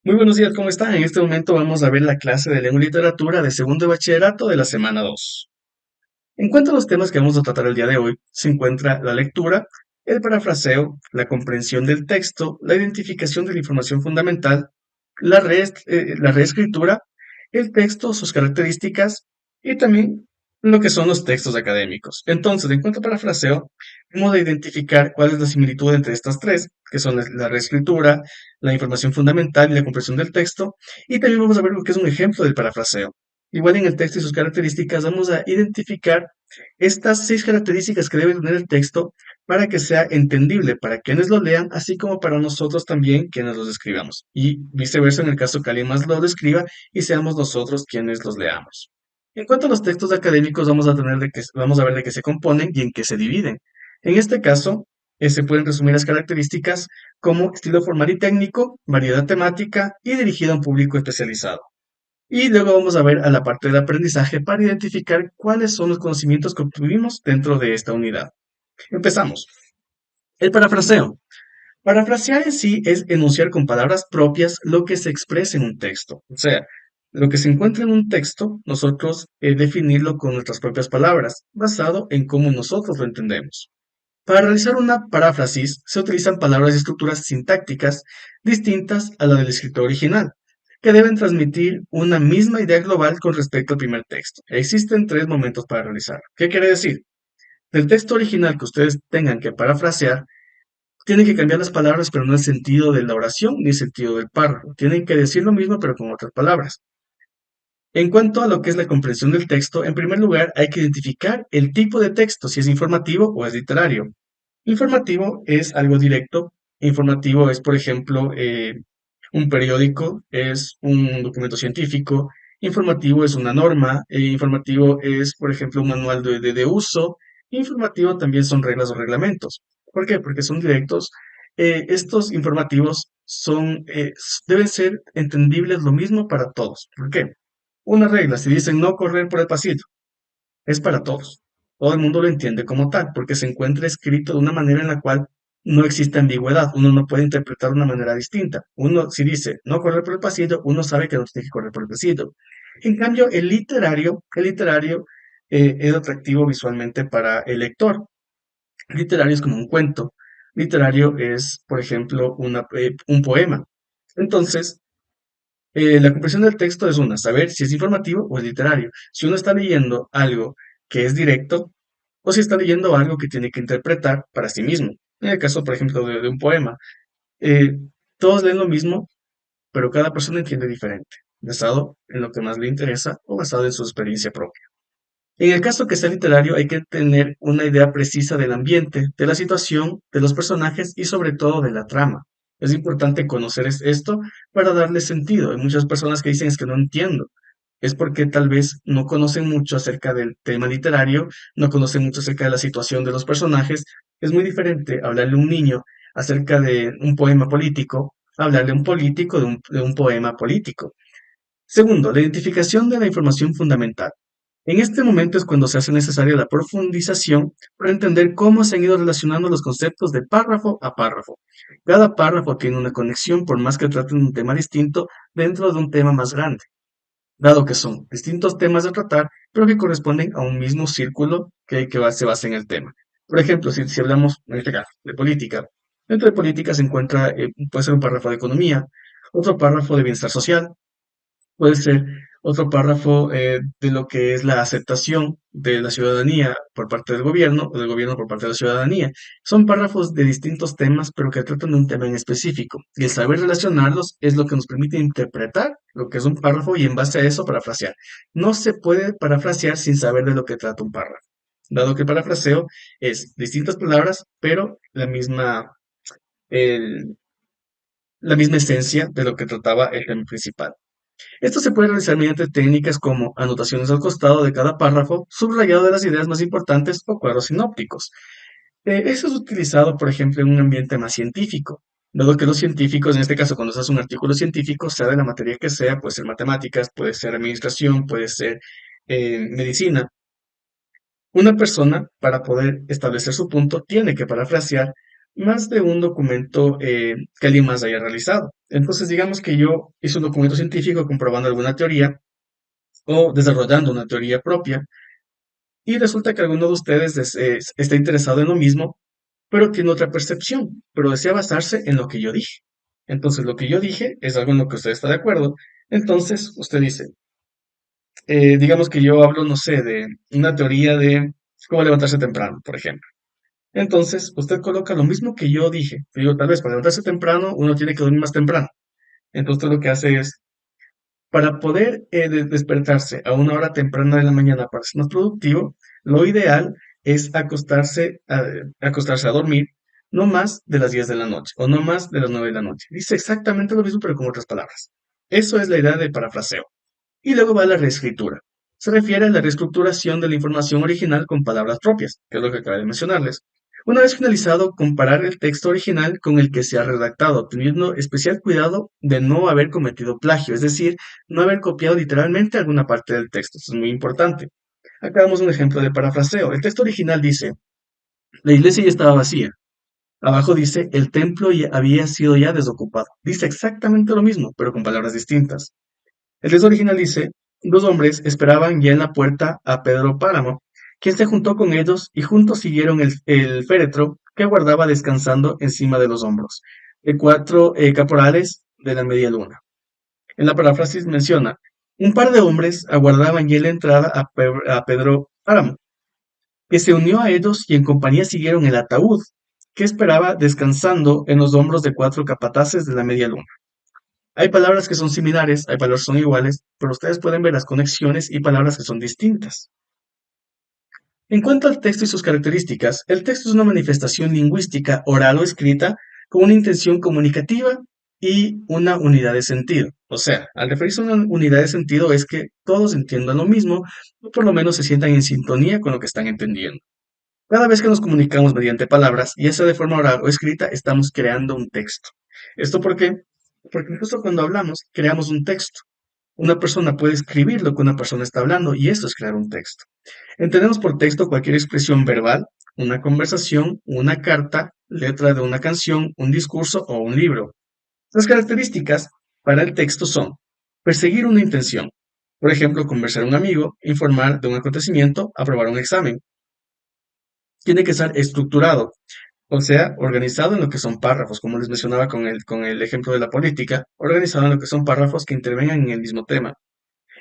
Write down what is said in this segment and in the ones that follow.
Muy buenos días, ¿cómo están? En este momento vamos a ver la clase de lengua y literatura de segundo de bachillerato de la semana 2. En cuanto a los temas que vamos a tratar el día de hoy, se encuentra la lectura, el parafraseo, la comprensión del texto, la identificación de la información fundamental, la reescritura, el texto, sus características y también lo que son los textos académicos. Entonces, en cuanto a parafraseo, hemos de identificar cuál es la similitud entre estas tres, que son la reescritura, la información fundamental y la comprensión del texto, y también vamos a ver lo que es un ejemplo del parafraseo. Igual en el texto y sus características vamos a identificar estas 6 características que debe tener el texto para que sea entendible para quienes lo lean, así como para nosotros también quienes los escribamos. Y viceversa en el caso que alguien más lo escriba y seamos nosotros quienes los leamos. En cuanto a los textos académicos, vamos a ver de qué se componen y en qué se dividen. En este caso, se pueden resumir las características como estilo formal y técnico, variedad temática y dirigido a un público especializado. Y luego vamos a ver a la parte del aprendizaje para identificar cuáles son los conocimientos que obtuvimos dentro de esta unidad. Empezamos. El parafraseo. Parafrasear en sí es enunciar con palabras propias lo que se expresa en un texto. O sea, lo que se encuentra en un texto, nosotros definirlo con nuestras propias palabras, basado en cómo nosotros lo entendemos. Para realizar una paráfrasis se utilizan palabras y estructuras sintácticas distintas a la del escritor original, que deben transmitir una misma idea global con respecto al primer texto. Existen 3 momentos para realizarlo. ¿Qué quiere decir? Del texto original que ustedes tengan que parafrasear, tienen que cambiar las palabras, pero no el sentido de la oración ni el sentido del párrafo. Tienen que decir lo mismo, pero con otras palabras. En cuanto a lo que es la comprensión del texto, en primer lugar hay que identificar el tipo de texto, si es informativo o es literario. Informativo es algo directo. Informativo es, por ejemplo, un periódico, es un documento científico. Informativo es una norma. Informativo es, por ejemplo, un manual de uso. Informativo también son reglas o reglamentos. ¿Por qué? Porque son directos. Estos informativos deben ser entendibles lo mismo para todos. ¿Por qué? Una regla, si dicen no correr por el pasillo, es para todos. Todo el mundo lo entiende como tal, porque se encuentra escrito de una manera en la cual no existe ambigüedad. Uno no puede interpretar de una manera distinta. Uno, si dice no correr por el pasillo, uno sabe que no tiene que correr por el pasillo. En cambio, el literario es atractivo visualmente para el lector. Literario es como un cuento. Literario es, por ejemplo, un poema. Entonces, la comprensión del texto es saber si es informativo o es literario. Si uno está leyendo algo que es directo o si está leyendo algo que tiene que interpretar para sí mismo. En el caso, por ejemplo, de un poema, eh, todos leen lo mismo, pero cada persona entiende diferente, basado en lo que más le interesa o basado en su experiencia propia. En el caso que sea literario, hay que tener una idea precisa del ambiente, de la situación, de los personajes y sobre todo de la trama. Es importante conocer esto para darle sentido. Hay muchas personas que dicen es que no entiendo. Es porque tal vez no conocen mucho acerca del tema literario, no conocen mucho acerca de la situación de los personajes. Es muy diferente hablarle a un niño acerca de un poema político, a hablarle a un político de un poema político. Segundo, la identificación de la información fundamental. En este momento es cuando se hace necesaria la profundización para entender cómo se han ido relacionando los conceptos de párrafo a párrafo. Cada párrafo tiene una conexión por más que traten un tema distinto dentro de un tema más grande, dado que son distintos temas a tratar, pero que corresponden a un mismo círculo se basa en el tema. Por ejemplo, si hablamos en este caso de política, dentro de política se encuentra, puede ser un párrafo de economía, otro párrafo de bienestar social, puede ser otro párrafo de lo que es la aceptación de la ciudadanía por parte del gobierno o del gobierno por parte de la ciudadanía. Son párrafos de distintos temas, pero que tratan de un tema en específico. Y el saber relacionarlos es lo que nos permite interpretar lo que es un párrafo y en base a eso parafrasear. No se puede parafrasear sin saber de lo que trata un párrafo, dado que el parafraseo es distintas palabras, pero el- la misma esencia de lo que trataba el tema principal. Esto se puede realizar mediante técnicas como anotaciones al costado de cada párrafo, subrayado de las ideas más importantes o cuadros sinópticos. Eso es utilizado, por ejemplo, en un ambiente más científico, dado que los científicos, en este caso, cuando se hace un artículo científico, sea de la materia que sea, puede ser matemáticas, puede ser administración, puede ser medicina. Una persona, para poder establecer su punto, tiene que parafrasear más de un documento que alguien más haya realizado. Entonces, digamos que yo hice un documento científico comprobando alguna teoría o desarrollando una teoría propia y resulta que alguno de ustedes está interesado en lo mismo, pero tiene otra percepción, pero desea basarse en lo que yo dije. Entonces, lo que yo dije es algo en lo que usted está de acuerdo. Entonces, usted dice, digamos que yo hablo, no sé, de una teoría de cómo levantarse temprano, por ejemplo. Entonces, usted coloca lo mismo que yo dije. Digo, tal vez para levantarse temprano uno tiene que dormir más temprano. Entonces, lo que hace es, para poder despertarse a una hora temprana de la mañana para ser más productivo, lo ideal es acostarse a dormir no más de las 10 de la noche o no más de las 9 de la noche. Dice exactamente lo mismo, pero con otras palabras. Eso es la idea de parafraseo. Y luego va la reescritura. Se refiere a la reestructuración de la información original con palabras propias, que es lo que acabé de mencionarles. Una vez finalizado, comparar el texto original con el que se ha redactado, teniendo especial cuidado de no haber cometido plagio, es decir, no haber copiado literalmente alguna parte del texto. Esto es muy importante. Acá damos un ejemplo de parafraseo. El texto original dice, la iglesia ya estaba vacía. Abajo dice, el templo ya había sido ya desocupado. Dice exactamente lo mismo, pero con palabras distintas. El texto original dice, dos hombres esperaban ya en la puerta a Pedro Páramo, quien se juntó con ellos y juntos siguieron el féretro que guardaba descansando encima de los hombros, de cuatro caporales de la media luna. En la paráfrasis menciona, un par de hombres aguardaban ya en la entrada a Pedro Páramo, que se unió a ellos y en compañía siguieron el ataúd, que esperaba descansando en los hombros de cuatro capataces de la media luna. Hay palabras que son similares, hay palabras que son iguales, pero ustedes pueden ver las conexiones y palabras que son distintas. En cuanto al texto y sus características, el texto es una manifestación lingüística oral o escrita con una intención comunicativa y una unidad de sentido. O sea, al referirse a una unidad de sentido es que todos entiendan lo mismo o por lo menos se sientan en sintonía con lo que están entendiendo. Cada vez que nos comunicamos mediante palabras, ya sea de forma oral o escrita, estamos creando un texto. ¿Esto por qué? Porque justo cuando hablamos, creamos un texto. Una persona puede escribir lo que una persona está hablando y esto es crear un texto. Entendemos por texto cualquier expresión verbal, una conversación, una carta, letra de una canción, un discurso o un libro. Las características para el texto son perseguir una intención. Por ejemplo, conversar a un amigo, informar de un acontecimiento, aprobar un examen. Tiene que estar estructurado, o sea, organizado en lo que son párrafos, como les mencionaba con el ejemplo de la política, organizado en lo que son párrafos que intervengan en el mismo tema.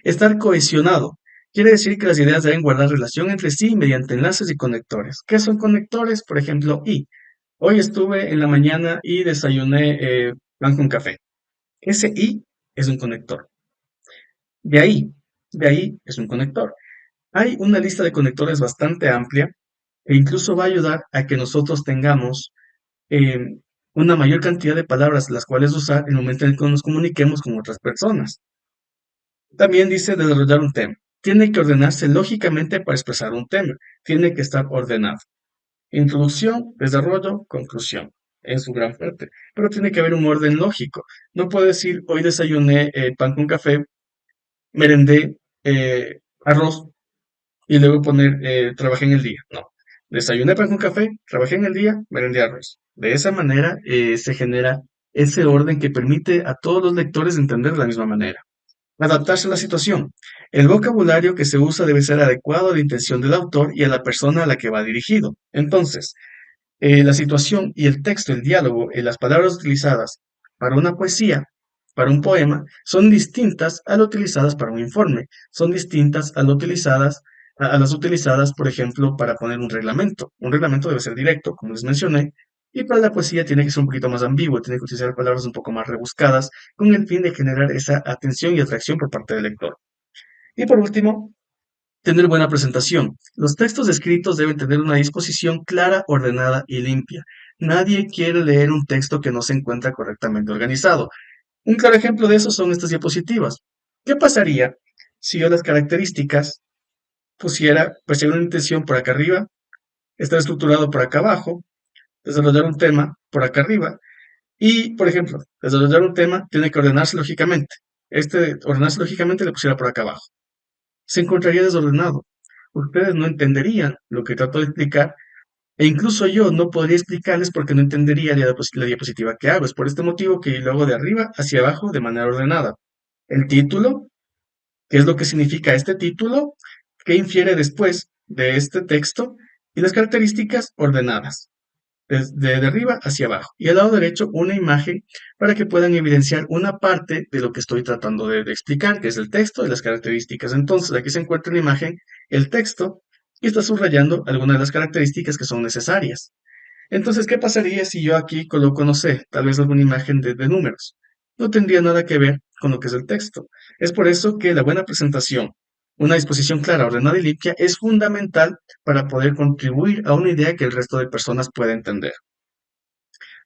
Estar cohesionado quiere decir que las ideas deben guardar relación entre sí mediante enlaces y conectores. ¿Qué son conectores? Por ejemplo, hoy estuve en la mañana y desayuné pan con café. Ese y es un conector. De ahí, de ahí es un conector. Hay una lista de conectores bastante amplia e incluso va a ayudar a que nosotros tengamos eh, una mayor cantidad de palabras las cuales usar en el momento en el que nos comuniquemos con otras personas. También dice desarrollar un tema. Tiene que ordenarse lógicamente para expresar un tema. Tiene que estar ordenado. Introducción, desarrollo, conclusión. En su gran parte. Pero tiene que haber un orden lógico. No puedo decir hoy desayuné pan con café, merendé arroz y luego poner trabajé en el día. No. Desayuné pan con café, trabajé en el día, merendé arroz. De esa manera se genera ese orden que permite a todos los lectores entender de la misma manera. Adaptarse a la situación. El vocabulario que se usa debe ser adecuado a la intención del autor y a la persona a la que va dirigido. Entonces, la situación y el texto, el diálogo, las palabras utilizadas para una poesía, para un poema, son distintas a las utilizadas para un informe, son distintas a las utilizadas, por ejemplo, para poner un reglamento. Un reglamento debe ser directo, como les mencioné, y para la poesía tiene que ser un poquito más ambiguo, tiene que utilizar palabras un poco más rebuscadas, con el fin de generar esa atención y atracción por parte del lector. Y por último, tener buena presentación. Los textos escritos deben tener una disposición clara, ordenada y limpia. Nadie quiere leer un texto que no se encuentra correctamente organizado. Un claro ejemplo de eso son estas diapositivas. ¿Qué pasaría si yo las características pusiera, perseguir una intención por acá arriba, estar estructurado por acá abajo, desarrollar un tema por acá arriba y, por ejemplo, desarrollar un tema tiene que ordenarse lógicamente. Este ordenarse lógicamente le pusiera por acá abajo. Se encontraría desordenado. Ustedes no entenderían lo que trato de explicar E incluso yo no podría explicarles porque no entendería la diapositiva que hago. Es por este motivo que lo hago de arriba hacia abajo de manera ordenada. El título, qué es lo que significa este título, qué infiere después de este texto y las características ordenadas, de arriba hacia abajo. Y al lado derecho una imagen para que puedan evidenciar una parte de lo que estoy tratando de explicar, que es el texto y las características. Entonces aquí se encuentra en la imagen el texto y está subrayando algunas de las características que son necesarias. Entonces, ¿qué pasaría si yo aquí coloco, no sé, tal vez alguna imagen de números? No tendría nada que ver con lo que es el texto. Es por eso que la buena presentación, una disposición clara, ordenada y limpia es fundamental para poder contribuir a una idea que el resto de personas pueda entender.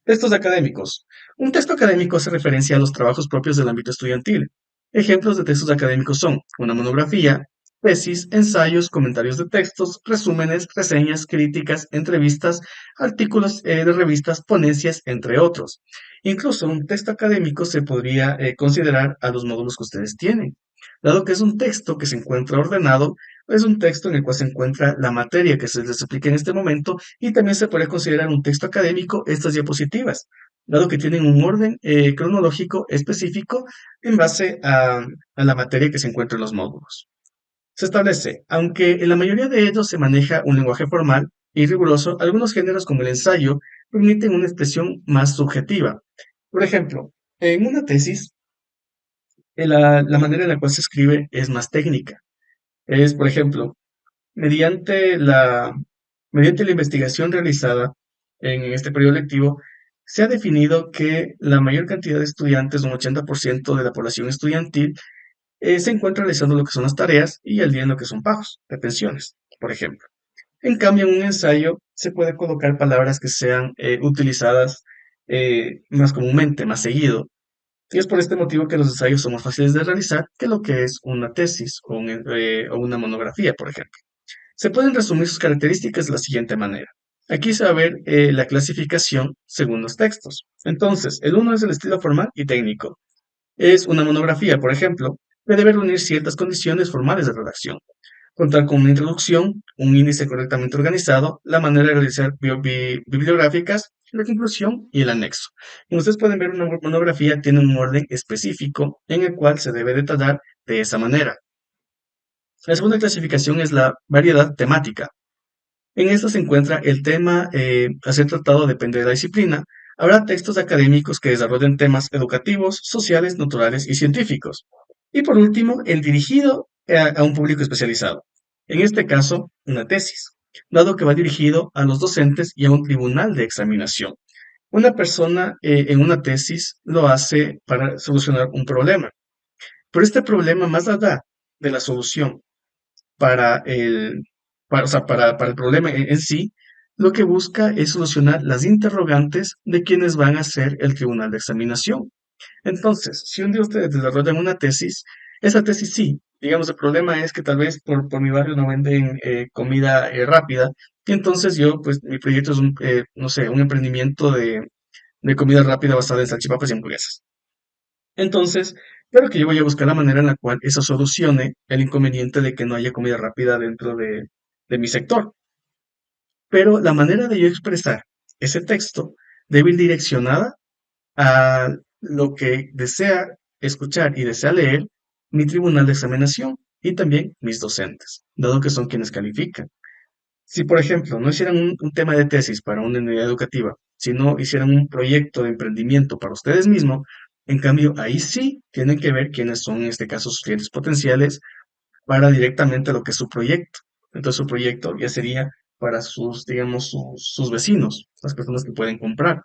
Textos académicos. Un texto académico hace referencia a los trabajos propios del ámbito estudiantil. Ejemplos de textos académicos son una monografía, tesis, ensayos, comentarios de textos, resúmenes, reseñas, críticas, entrevistas, artículos de revistas, ponencias, entre otros. Incluso un texto académico se podría considerar a los módulos que ustedes tienen. Dado que es un texto que se encuentra ordenado, es un texto en el cual se encuentra la materia que se les explica en este momento y también se puede considerar un texto académico estas diapositivas, dado que tienen un orden cronológico específico en base a la materia que se encuentra en los módulos. Se establece, aunque en la mayoría de ellos se maneja un lenguaje formal y riguroso, algunos géneros como el ensayo permiten una expresión más subjetiva. Por ejemplo, en una tesis, la manera en la cual se escribe es más técnica. Es, por ejemplo, Mediante la, mediante la investigación realizada en este periodo lectivo, se ha definido que la mayor cantidad de estudiantes, un 80% de la población estudiantil, se encuentra realizando lo que son las tareas y al día en lo que son pagos de pensiones, por ejemplo. En cambio, en un ensayo se puede colocar palabras que sean utilizadas más comúnmente, más seguido. Y es por este motivo que los ensayos son más fáciles de realizar que lo que es una tesis o una monografía, por ejemplo. Se pueden resumir sus características de la siguiente manera. Aquí se va a ver la clasificación según los textos. Entonces, el uno es el estilo formal y técnico. Es una monografía, por ejemplo, que debe reunir ciertas condiciones formales de redacción. Contar con una introducción, un índice correctamente organizado, la manera de realizar bibliográficas, la conclusión y el anexo. Como ustedes pueden ver, una monografía tiene un orden específico en el cual se debe detallar de esa manera. La segunda clasificación es la variedad temática. En esta se encuentra el tema a ser tratado depende de la disciplina. Habrá textos académicos que desarrollen temas educativos, sociales, naturales y científicos. Y por último, el dirigido a un público especializado. En este caso, una tesis, dado que va dirigido a los docentes y a un tribunal de examinación. Una persona en una tesis lo hace para solucionar un problema, pero este problema, más allá de la solución para o sea, para el problema en sí, lo que busca es solucionar las interrogantes de quienes van a ser el tribunal de examinación. Entonces, si un día ustedes desarrollan una tesis, esa tesis sí, digamos, el problema es que tal vez por mi barrio no venden comida rápida, y entonces yo, pues, mi proyecto es no sé, un emprendimiento de comida rápida basada en salchipapas y hamburguesas. Entonces, claro que yo voy a buscar la manera en la cual eso solucione el inconveniente de que no haya comida rápida dentro de mi sector. Pero la manera de yo expresar ese texto debe ir direccionada a lo que desea escuchar y desea leer mi tribunal de examinación y también mis docentes, dado que son quienes califican. Si, por ejemplo, no hicieran un tema de tesis para una unidad educativa, sino hicieran un proyecto de emprendimiento para ustedes mismos, en cambio, ahí sí tienen que ver quiénes son, en este caso, sus clientes potenciales para directamente lo que es su proyecto. Entonces, su proyecto ya sería para sus, digamos, sus vecinos, las personas que pueden comprar.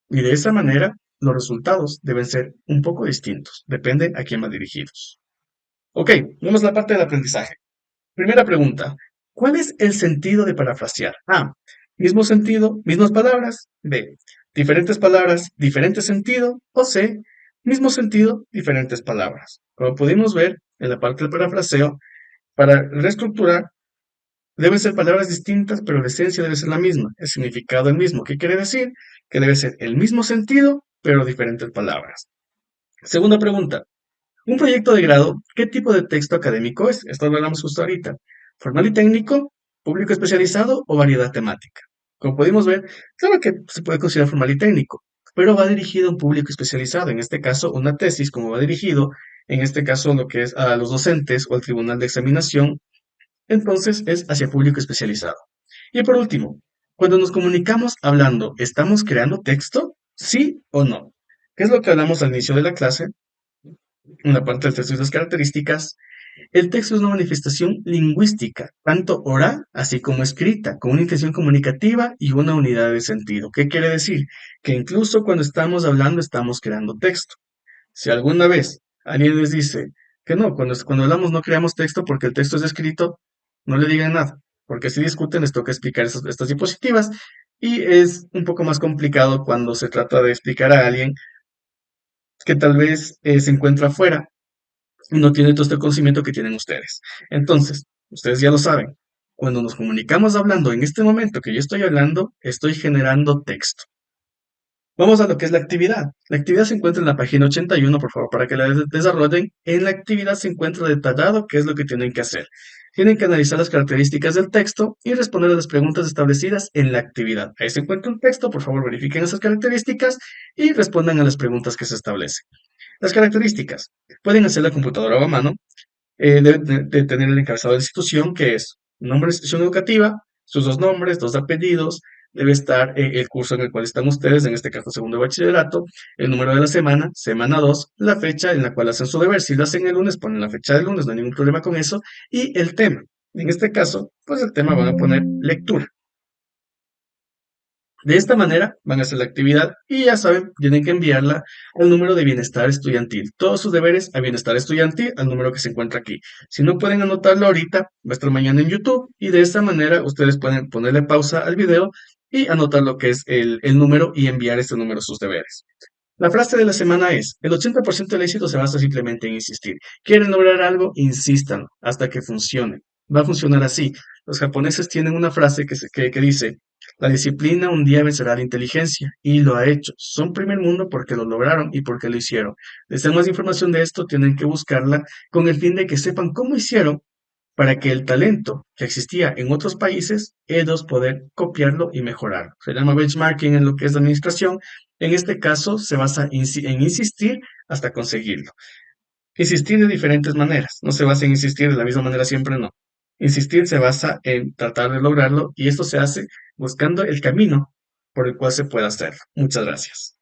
Y de esa manera, los resultados deben ser un poco distintos, depende a quién van dirigidos. Ok, vamos a la parte del aprendizaje. Primera pregunta. ¿Cuál es el sentido de parafrasear? A. Mismo sentido, mismas palabras. B. Diferentes palabras, diferente sentido. O C. Mismo sentido, diferentes palabras. Como pudimos ver en la parte del parafraseo, para reestructurar deben ser palabras distintas, pero la esencia debe ser la misma, el significado el mismo. ¿Qué quiere decir? Que debe ser el mismo sentido, pero diferentes palabras. Segunda pregunta. Un proyecto de grado, ¿qué tipo de texto académico es? Esto lo hablamos justo ahorita. ¿Formal y técnico? ¿Público especializado o variedad temática? Como pudimos ver, claro que se puede considerar formal y técnico, pero va dirigido a un público especializado. En este caso, una tesis, como va dirigido, en este caso, lo que es a los docentes o al tribunal de examinación, entonces es hacia público especializado. Y por último, cuando nos comunicamos hablando, ¿estamos creando texto? ¿Sí o no? ¿Qué es lo que hablamos al inicio de la clase? En la parte del texto y las características. El texto es una manifestación lingüística, tanto oral así como escrita, con una intención comunicativa y una unidad de sentido. ¿Qué quiere decir? Que incluso cuando estamos hablando estamos creando texto. Si alguna vez alguien les dice que no, cuando hablamos no creamos texto porque el texto es escrito, no le digan nada, porque si discuten les toca explicar estas diapositivas y es un poco más complicado cuando se trata de explicar a alguien que tal vez se encuentra afuera y no tiene todo este conocimiento que tienen ustedes. Entonces, ustedes ya lo saben, cuando nos comunicamos hablando en este momento que yo estoy hablando, estoy generando texto. Vamos a lo que es la actividad. La actividad se encuentra en la página 81, por favor, para que la desarrollen. En la actividad se encuentra detallado qué es lo que tienen que hacer. Tienen que analizar las características del texto y responder a las preguntas establecidas en la actividad. Ahí se encuentra un texto, por favor, verifiquen esas características y respondan a las preguntas que se establecen. Las características. Pueden hacer la computadora o a mano, de tener el encabezado de la institución, que es nombre de institución educativa, sus dos nombres, dos apellidos, debe estar el curso en el cual están ustedes, en este caso segundo de bachillerato, el número de la semana, semana 2, la fecha en la cual hacen su deber. Si lo hacen el lunes, ponen la fecha del lunes, no hay ningún problema con eso, y el tema. En este caso, pues el tema van a poner lectura. De esta manera van a hacer la actividad y ya saben, tienen que enviarla al número de bienestar estudiantil. Todos sus deberes a bienestar estudiantil, al número que se encuentra aquí. Si no pueden anotarlo ahorita, va a estar mañana en YouTube y de esta manera ustedes pueden ponerle pausa al video y anotar lo que es el número y enviar este número a sus deberes. La frase de la semana es, el 80% del éxito se basa simplemente en insistir. ¿Quieren lograr algo? Insistan hasta que funcione. Va a funcionar así. Los japoneses tienen una frase que dice, la disciplina un día vencerá a la inteligencia, y lo ha hecho. Son primer mundo porque lo lograron y porque lo hicieron. Desean más información de esto, tienen que buscarla con el fin de que sepan cómo hicieron para que el talento que existía en otros países, ellos poder copiarlo y mejorarlo. Se llama benchmarking en lo que es la administración. En este caso se basa en insistir hasta conseguirlo. Insistir de diferentes maneras. No se basa en insistir de la misma manera siempre, no. Insistir se basa en tratar de lograrlo y esto se hace buscando el camino por el cual se puede hacerlo. Muchas gracias.